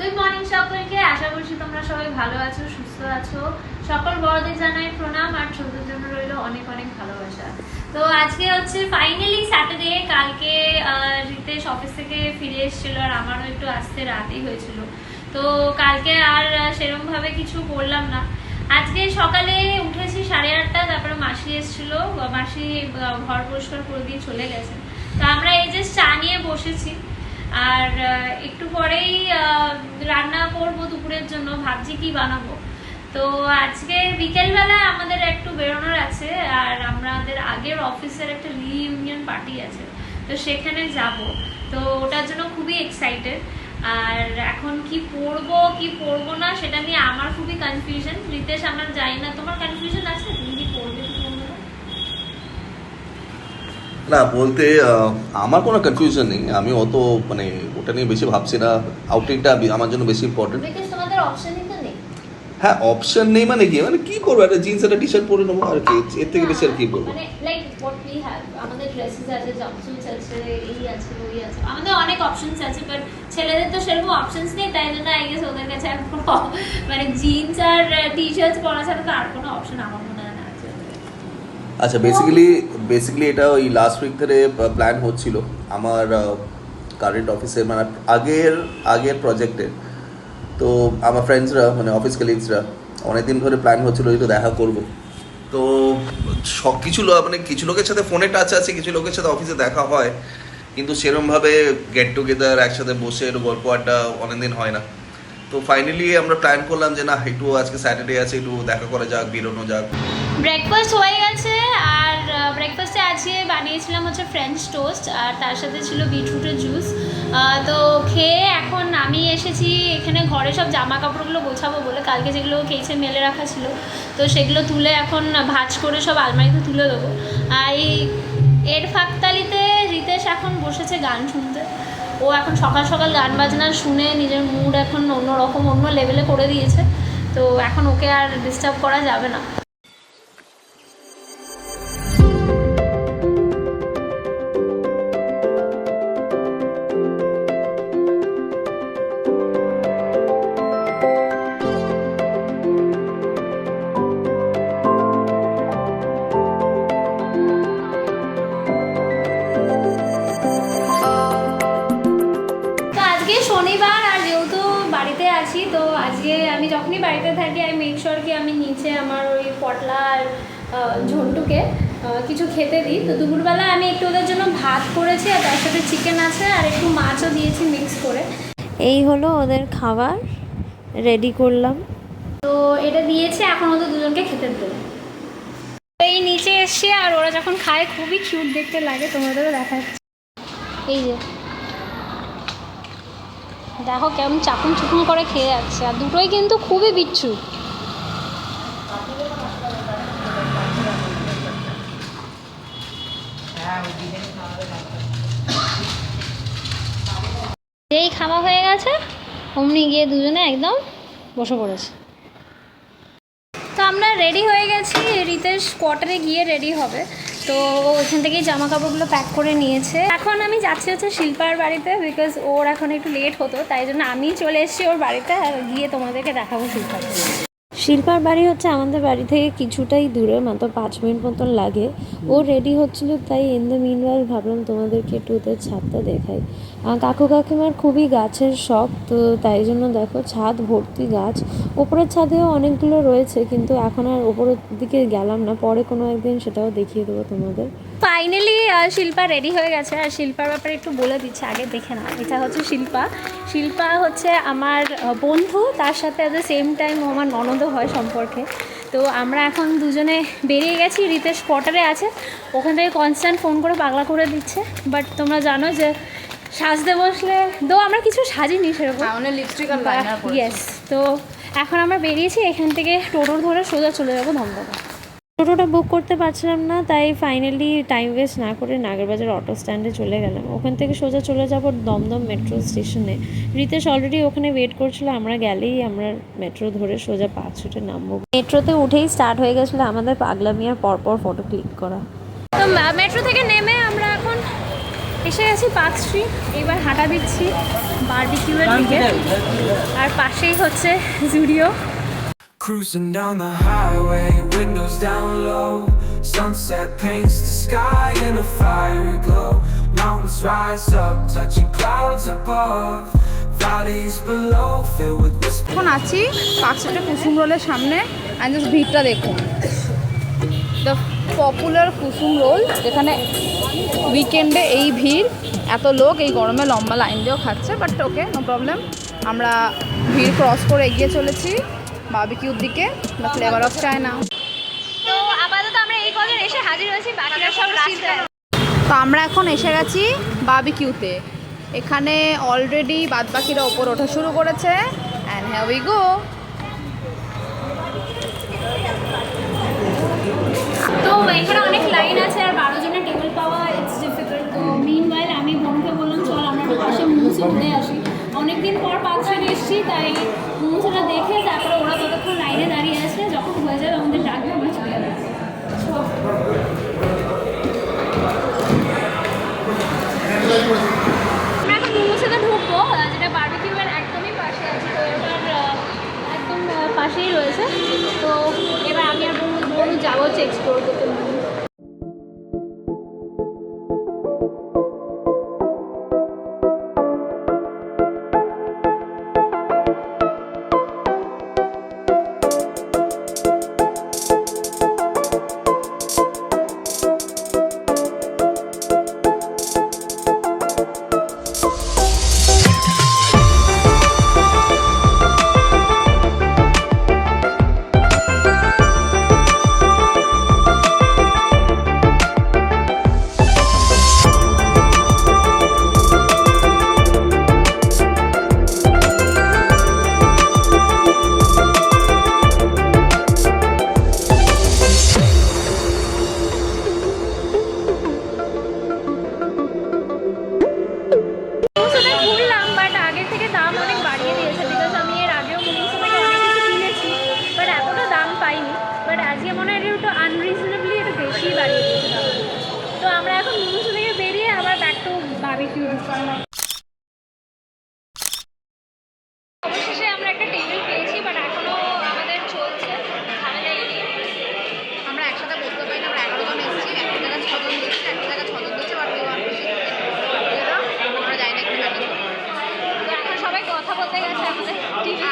Good morning সকলকে, আশা করছি তোমরা সবাই ভালো আছো, সুস্থ আছো। সকল বড়দের জানাই প্রণাম, আর ছোটদের জন্য রইল অনেক অনেক ভালোবাসা। তো আজকে হচ্ছে ফাইনালি স্যাটারডে। কালকে রিতেশ অফিস থেকে ফিরে এসেছিল, আর আমারও একটু আসতে রাতেই হয়েছিল। তো কালকে আর সেরকম ভাবে কিছু করলাম না। আজকে সকালে উঠেছি 8:30, তারপরে মাসি এসেছিল, মাসি ঘর পরিষ্কার করে দিয়ে চলে গেছে। তো আমরা এই যে চা নিয়ে বসেছি, আর একটু পরেই রান্না করবো দুপুরের জন্য, ভাবছি কি বানাবো। তো আজকে বিকেলবেলা আমাদের একটু বেরোনোর আছে, আর আমাদের আগের অফিসের একটা রিইউনিয়ন পার্টি আছে, তো সেখানে যাব। তো ওটার জন্য খুবই এক্সাইটেড। আর এখন কি পরবো কি পরবো না সেটা নিয়ে আমার খুবই কনফিউশন। রিতেশ, আমার জানি না তোমার কনফিউশন আছে, তুমি কি পরবে কি পরবে না? না বলতে আমার কোনো কনফিউশন নেই, আমি অত মানে ওটা নিয়ে বেশি ভাবছি না। আউটিংটা আমার জন্য বেশি ইম্পর্টেন্ট। বিকজ তোমাদের অপশনই তো নেই। হ্যাঁ, অপশন নেই মানে কি, মানে কি করবো, একটা জিন্স একটা টি শার্ট পরে নেবো আর কি, এর থেকে বেশি আর কি করবো। মানে লাইক হোয়াট উই হ্যাভ, আমাদের ড্রেসেস আছে, জাম্পসুটস আছে, এই আছে ওই আছে, আমাদের অনেক অপশনস আছে। বাট ছেলেদের তো সেরকম অপশনস নেই, তাই জন্য আই গেস ওদের কাছে এখন মানে জিন্স আর টি শার্টস পরা ছাড়া তো আর কোনো অপশন আমার মনে হয় না আছে। আচ্ছা, বেসিক্যালি এটা ওই লাস্ট উইক ধরে প্ল্যান হচ্ছিল আমার কারেন্ট অফিসের, মানে আগের প্রজেক্টে। তো আমার ফ্রেন্ডসরা মানে অফিস কলিগসরা অনেকদিন ধরে প্ল্যান হচ্ছিল একটু দেখা করব। তো সব কিছু মানে কিছু লোকের সাথে ফোনে টাচ আছে, কিছু লোকের সাথে অফিসে দেখা হয়, কিন্তু সেরমভাবে গেট টুগেদার একসাথে বসে একটু গল্প আড্ডা অনেকদিন হয় না। তো ফাইনালি আমরা প্ল্যান করলাম যে না, একটু আজকে স্যাটারডে আছে, একটু দেখা করা যাক, বেরোনো যাক। ব্রেকফাস্ট হয়ে গেছে, আর ব্রেকফাস্টে আজকে বানিয়েছিলাম হচ্ছে ফ্রেঞ্চ টোস্ট, আর তার সাথে ছিল বিটরুটের জুস। তো খেয়ে এখন আমি এসেছি এখানে ঘরে সব জামা কাপড়গুলো গোছাবো বলে, কালকে যেগুলো কেচে মেলে রাখা ছিল, তো সেগুলো তুলে এখন ভাঁজ করে সব আলমারিতে তুলে দেবো। আর এর ফাঁকতালিতে রিতেশ এখন বসেছে গান শুনতে। ও এখন সকাল সকাল গান বাজনা শুনে নিজের মুড এখন অন্যরকম, অন্য লেভেলে করে দিয়েছে। তো এখন ওকে আর ডিস্টার্ব করা যাবে না। শনিবার, আর যেহেতু বাড়িতে আছি, তো আজকে আমি যখনই বাড়িতে থাকি আমি মেক শিওর কি আমি নিচে আমার ওই পটলা আর ঝন্টুকে কিছু খেতে দিই। তো দুপুরবেলা আমি একটু ওদের জন্য ভাত করেছি, আর তার সাথে চিকেন আছে, আর একটু মাছও দিয়েছি মিক্স করে। এই হলো ওদের খাবার, রেডি করলাম। তো এটা দিয়েছি, এখন ওদের দুজনকে খেতে দেবো। এই নিচে এসছে, আর ওরা যখন খায় খুবই কিউট দেখতে লাগে, তোমাদেরও দেখাচ্ছি। এই যে দেখো কেমন চাকুন চুকুন করে খেয়ে যাচ্ছে, আর দুটোই কিন্তু খুবই বিচ্ছু। যেই খাওয়া হয়ে গেছে অমনি গিয়ে দুজনে একদম বসে পড়েছে। তো আমরা রেডি হয়ে গেছি, রিতেশ কোয়ার্টারে গিয়ে রেডি হবে। তো ওইখান থেকেই জামা কাপড়গুলো প্যাক করে নিয়েছে। এখন আমি যাচ্ছি হচ্ছে শিল্পার বাড়িতে, বিকজ ওর এখন একটু লেট হতো, তাই জন্য আমি চলে এসেছি ওর বাড়িতে, আর গিয়ে তোমাদেরকে দেখাবো শিল্পার। শিল্পার বাড়ি হচ্ছে আমাদের বাড়ি থেকে কিছুটাই দূরে, মাত্র 5 মিনিট মতন লাগে। ও রেডি হচ্ছিল, তাই ইন দ্য মিনওয়াইল ভাবলাম তোমাদেরকে একটু ওদের ছাদটা দেখাই। কাকু কাকিমার খুবই গাছের শখ, তো তাই জন্য দেখো ছাদ ভর্তি গাছ। ওপরের ছাদেও অনেকগুলো রয়েছে, কিন্তু এখন আর ওপরের দিকে গেলাম না, পরে কোনো একদিন সেটাও দেখিয়ে দেবো তোমাদের। ফাইনালি শিল্পা রেডি হয়ে গেছে, আর শিল্পার ব্যাপারে একটু বলে দিচ্ছে, আগে দেখে না। এটা হচ্ছে শিল্পা হচ্ছে আমার বন্ধু, তার সাথে অ্যাট দ্য সেম টাইম ও আমার ননদও হয় সম্পর্কে। তো আমরা এখন দুজনে বেরিয়ে গেছি, রিতেশ কোয়ার্টারে আছে, ওখান থেকে কনস্ট্যান্ট ফোন করে পাগলা করে দিচ্ছে। বাট তোমরা জানো যে সাজতে বসলে, দো আমরা কিছু সাজিনি সেরকম, ইয়েস। তো এখন আমরা বেরিয়েছি, এখান থেকে টোটো ধরে সোজা চলে যাবো দমদমে। টোটোটা বুক করতে পারছিলাম না, তাই ফাইনালি টাইম ওয়েস্ট না করে নাগেরবাজার অটো স্ট্যান্ডে চলে গেলাম। ওখান থেকে সোজা চলে যাব দমদম মেট্রো স্টেশনে। রিতেশ অলরেডি ওখানে ওয়েট করছিল, আমরা গেলেই আমরা মেট্রো ধরে সোজা 5 নামবো। মেট্রোতে উঠেই স্টার্ট হয়ে গেছিলো আমাদের পাগলামি আর পরপর ফটো ক্লিক করা। তো মেট্রো থেকে নেমে আমরা এখন এসে গেছি পার্ক স্ট্রিট, এবার হাঁটা দিচ্ছি বারবিকিউয়ের দিকে, আর পাশেই হচ্ছে Zudio. Cruising down the highway, windows down low. Sunset paints the sky in a fiery glow. Mountains rise up, touching clouds above. Valleys below, filled with whispers. এখন আছি পার্ক স্ট্রিটের কুসুম রোলের সামনে, অ্যান্ড জাস্ট ভিড়টা দেখুন, দ্য পপুলার কুসুম রোল, যেখানে উইকেন্ডে এই ভিড়, এত লোক এই গরমে লম্বা লাইন দিয়েও খাচ্ছে, বাট ওকে, নো প্রবলেম। আমরা ভিড় ক্রস করে এগিয়ে চলেছি বারবিকিউর দিকে, দ্য ফ্লেভার অফ চায়না। তো আপাতত আমরা এই কজন এসে হাজির হয়েছি, বাকিরা সব রাস্তায়। তো আমরা এখন এসে গেছি বারবিকিউতে, এখানে অলরেডি বাদবাকিরা ওপর ওঠা শুরু করেছে, অ্যান্ড হিয়ার উই গো। তো এখানে অনেক লাইন আছে আর 12 জনের টেবিল পাওয়া ইটস ডিফিকাল্ট। তো মিনওয়াইল আমি বোনকে বললাম চল আমরা একটু পাশে মুমুসে ঘুরে আসি, অনেকদিন পর পাঁচজন এসেছি, তাই মুমুসেটা দেখে তারপরে ওরা ততক্ষণ লাইনে দাঁড়িয়ে আছে, যখন হয়ে যাবে আমাদের ডাকবে আমরা চলে যাবো। আমরা এখন মুমুসেতে ঢুকবো, যেটা বারবিকিউয়ের একদমই পাশে আছে, তো এবার একদম পাশেই রয়েছে। তো এবার আমি আর বোন যাবো হচ্ছে এক্সপ্লোর করতে। তো আমরা এখন মুমুসু থেকে বেরিয়ে আবার ব্যাক টু বারবিকিউ। অবশেষে আমরা একটা টেবিল পেয়েছি, বাট এখনো আমাদের চলছে ঝামেলা এড়িয়ে। আমরা একসাথে বলতে পারি না, আমরা 11 জন এসেছি, একটা জায়গায় 6 জন দিচ্ছে, একটা জায়গায় 6 জন দিচ্ছে, বাট আমরা যাই না একটু ম্যানেজ করতে। তো এখন সবাই কথা বলতে গেছে, আমাদের টিভি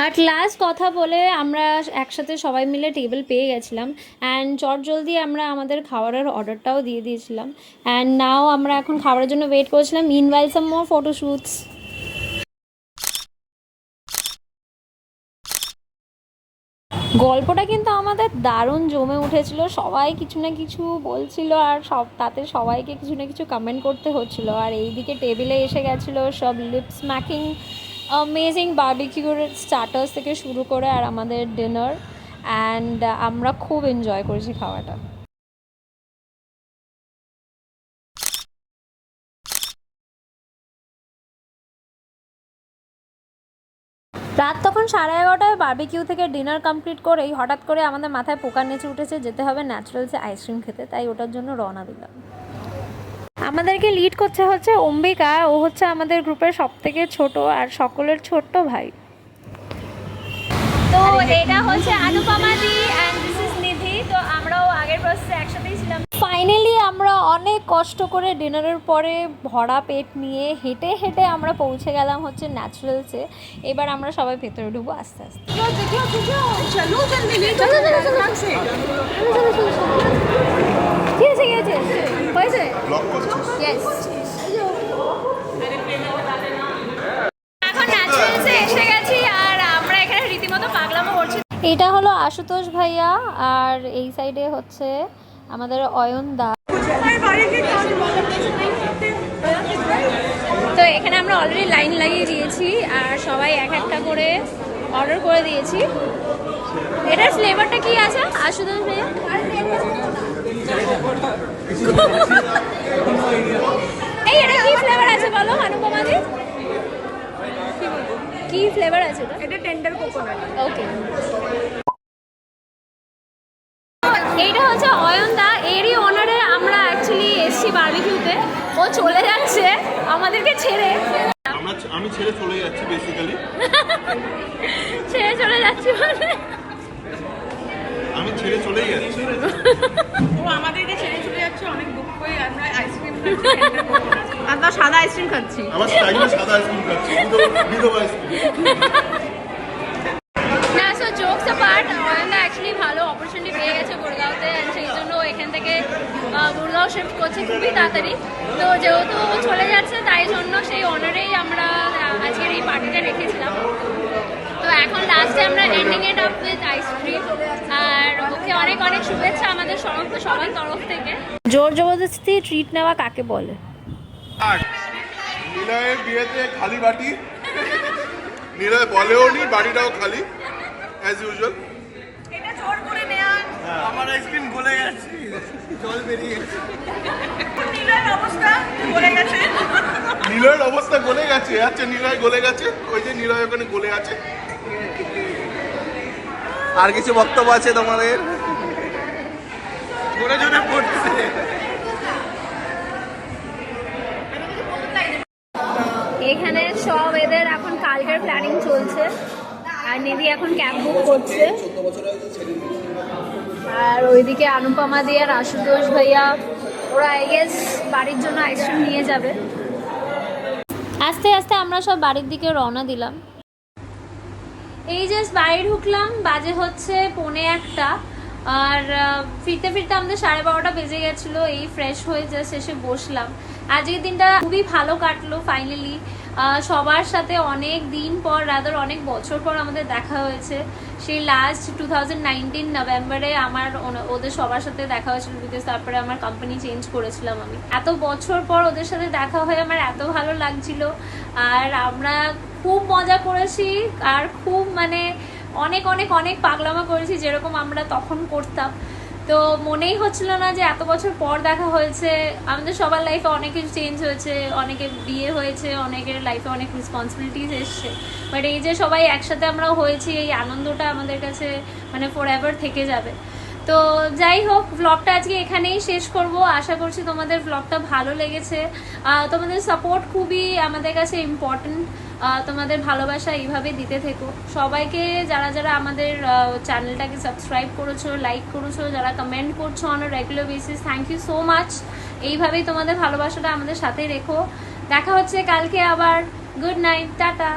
অ্যাট লাস্ট কথা বলে আমরা একসাথে সবাই মিলে টেবিল পেয়ে গেছিলাম, অ্যান্ড চটজলদি আমরা আমাদের খাবারের অর্ডারটাও দিয়ে দিয়েছিলাম, অ্যান্ড নাও আমরা এখন খাবারের জন্য ওয়েট করছিলাম। মিনওয়াইল সাম মোর ফটোশ্যুটস। গল্পটা কিন্তু আমাদের দারুণ জমে উঠেছিল, সবাই কিছু না কিছু বলছিল আর তাতে সবাইকে কিছু না কিছু কমেন্ট করতে হচ্ছিল, আর এইদিকে টেবিলে এসে গেছিলো সব লিপ স্ম্যাকিং অ্যামেজিং বারবিকিউর স্টার্টার্স থেকে শুরু করে আর আমাদের ডিনার, অ্যান্ড আমরা খুব এনজয় করেছি খাওয়াটা। রাত তখন 11:30টায় বারবিকিউ থেকে ডিনার কমপ্লিট করেই হঠাৎ করে আমাদের মাথায় পোকা নেচে উঠেছে, যেতে হবে ন্যাচারালসে আইসক্রিম খেতে, তাই ওটার জন্য রওনা দিলাম। আমাদেরকে লিড করছে হচ্ছে অম্বিকা, ও হচ্ছে আমাদের গ্রুপের সবথেকে ছোট আর সকলের ছোট্ট ভাই। তো এটা হচ্ছে অনুপমাদি অ্যান্ড দিস ইজ নিধি। তো আমরাও আগের প্রসেসে একসাথেই ছিলাম। ফাইনালি আমরা অনেক কষ্ট করে ডিনারের পরে ভরা পেট নিয়ে হেঁটে হেঁটে আমরা পৌঁছে গেলাম হচ্ছে ন্যাচারালসে। এবার আমরা সবাই ভেতরে ঢুকবো আস্তে আস্তে। ঠিক আছে ঠিক আছে হয়েছে। এখন ন্যাচারালসে এসে গেছি আর আমরা এখানে রীতিমতো পাগলামো করছি। এটা হলো আশুতোষ ভাইয়া আর এই সাইডে হচ্ছে আমাদের অয়ন দা। তো এখানে আমরা অলরেডি লাইন লাগিয়ে দিয়েছি আর সবাই এক একটা করে অর্ডার করে দিয়েছি। এটার ফ্লেভারটা কি আছে আশুতোষ ভাইয়া? এই এটা কি ফ্লেভার আছে বলো অনুপমাদি, কি ফ্লেভার আছে এটা? Tender coconut. ওকে, এইটা হচ্ছে অয়ন দা, এরই অনারে আমরা চলে যাচ্ছে আমাদেরকে ছেড়ে। আমি ছেড়ে চলে যাচ্ছি বেসিক্যালি। ছেড়ে চলে যাচ্ছি মানে আমি ছেড়ে চলেই যাচ্ছি। ও আমাদেরকে ছেড়ে চলে যাচ্ছে, অনেক দুঃখই। আমরা আইসক্রিম খাচ্ছি, আমরা সাদা আইসক্রিম খাচ্ছি। আমার স্টাইলে সাদা আইসক্রিম খাচ্ছি, বিধবা আইসক্রিম। না, সো জোকস অ্যাপার্ট, অয়নদা অ্যাকচুয়ালি ভালো অপরচুনিটি পেয়ে গেছে গুড়গাঁওতে, অ্যান্ড সেই জন্য এখান থেকে গুড়গাঁও শিফট করছে খুবই তাড়াতাড়ি। তো যেহেতু ও চলে যাচ্ছে তাই জন্য সেই অনারেই আমরা আজকের এই পার্টিটা রেখেছিলাম। তো এখন লাস্টে আমরা ending it up with ice cream, আর ওকে অনেক অনেক শুভেচ্ছা আমাদের সমস্ত সবার তরফ থেকে। জোর জবরদস্তি ট্রিট নেওয়া কাকে বলে? নিলয়ের বিয়েতে খালি বাটি, নিলয় বলেও নি, বাড়িটাও খালি অ্যাজ ইউজুয়াল। এটা জোর করে নেয়া। আমার আইসক্রিম গলে গেছে, জল বেরিয়ে গেছে। নিলয়ের অবস্থা গলে গেছে। নিলয়ের অবস্থা গলে গেছে। আচ্ছা, নিলয় গলে গেছে, ওই যে নিলয় ওখানে গলে আছে। আর কিছু বক্তব্য আছে তোমাদের? জোরে জোরে পড়ছে। এখানে সব এদের এখন কালকের প্ল্যানিং চলছে, আর নিধি এখন ক্যাব বুক করছে, আর ওইদিকে অনুপমা দি আর আশুতোষ ভাইয়া ওরা আই গেস বাড়ির জন্য আইসক্রিম নিয়ে যাবে। আস্তে আস্তে আমরা সব বাড়ির দিকে রওনা দিলাম। এই জাস্ট বাড়ি ঢুকলাম, বাজে হচ্ছে 1:45, আর ফিরতে ফিরতে আমাদের 12:30 বেজে গেছিলো। এই ফ্রেশ হয়ে জাস্ট এসে বসলাম। আজকের দিনটা খুবই ভালো কাটলো ফাইনালি। সবার সাথে অনেক দিন পর, রাদার অনেক বছর পর আমাদের দেখা হয়েছে। সেই লাস্ট 2019 নভেম্বরে আমার ওদের সবার সাথে দেখা হয়েছিল, বিকজ তারপরে আমার কোম্পানি চেঞ্জ করেছিলাম আমি। এত বছর পর ওদের সাথে দেখা হয়ে আমার এত ভালো লাগছিল, আর আমরা খুব মজা করেছি, আর খুব মানে অনেক অনেক অনেক পাগলামো করেছি যেরকম আমরা তখন করতাম। তো মনেই হচ্ছিল না যে এত বছর পর দেখা হয়েছে। আমাদের সবার লাইফে অনেক কিছু চেঞ্জ হয়েছে, অনেকের বিয়ে হয়েছে, অনেকের লাইফে অনেক রেসপন্সিবিলিটিস এসছে, বাট এই যে সবাই একসাথে আমরা হয়েছি, এই আনন্দটা আমাদের কাছে মানে ফর এভার থেকে যাবে। তো যাই হোক, ব্লগটা আজকে এখানেই শেষ করব। আশা করছি তোমাদের ব্লগটা ভালো লেগেছে। তোমাদের সাপোর্ট খুবই আমাদের কাছে ইম্পর্টেন্ট। তোমাদের ভালোবাসা এইভাবে দিতে থেকো। সবাইকে যারা যারা আমাদের চ্যানেলটাকে সাবস্ক্রাইব করেছো, লাইক করেছো, যারা কমেন্ট করছো on regular basis, thank you so much. এইভাবেই তোমাদের ভালোবাসাটা আমাদের সাথে রেখো। দেখা হচ্ছে কালকে আবার। Good night, tata.